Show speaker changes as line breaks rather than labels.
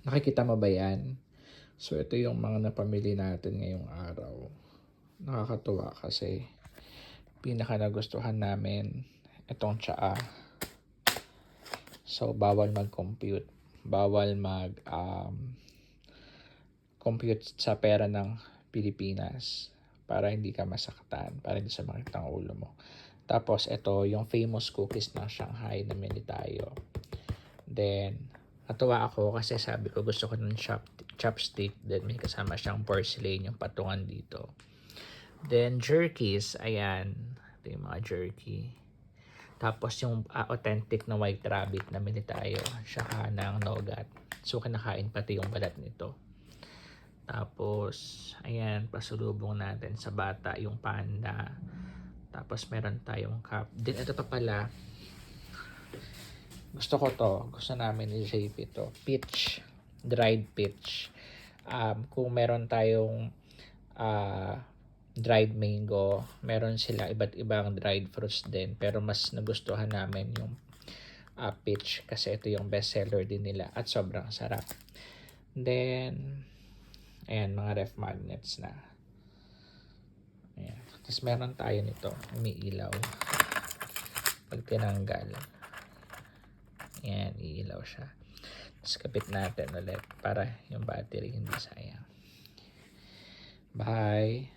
Nakikita mo ba yan? So, ito yung mga napamili natin ngayong araw. Nakakatuwa kasi pinaka nagustuhan namin itong tsaa. So, bawal mag-compute. Bawal compute sa pera ng Pilipinas para hindi ka masaktan, para hindi sumakit ang ulo mo. Tapos, ito yung famous cookies ng Shanghai na mili tayo. Then, natuwa ako kasi sabi ko gusto ko ng chopstick. Then, may kasama siyang porcelain yung patungan dito. Then, jerkies. Ayan. Ito yung mga jerky. Tapos, yung authentic na white rabbit na mili tayo. Saka ng nougat. So, kinakain pati yung balat nito. Tapos, ayan, pasulubong natin sa bata yung panda. Tapos, meron tayong cup. Then, ito pa pala. Gusto ko to. Gusto namin ni JP to. Peach. Dried peach. Kung meron tayong dried mango, meron sila iba't ibang dried fruits din. Pero mas nagustuhan namin yung peach kasi ito yung best seller din nila at sobrang sarap. Then, ayan, mga ref magnets na. Ayan. Tapos meron tayo nito. Umiilaw. Pag tinanggal. Ayan, iilaw siya. Tapos kapit natin ulit para yung battery hindi sayang. Bye!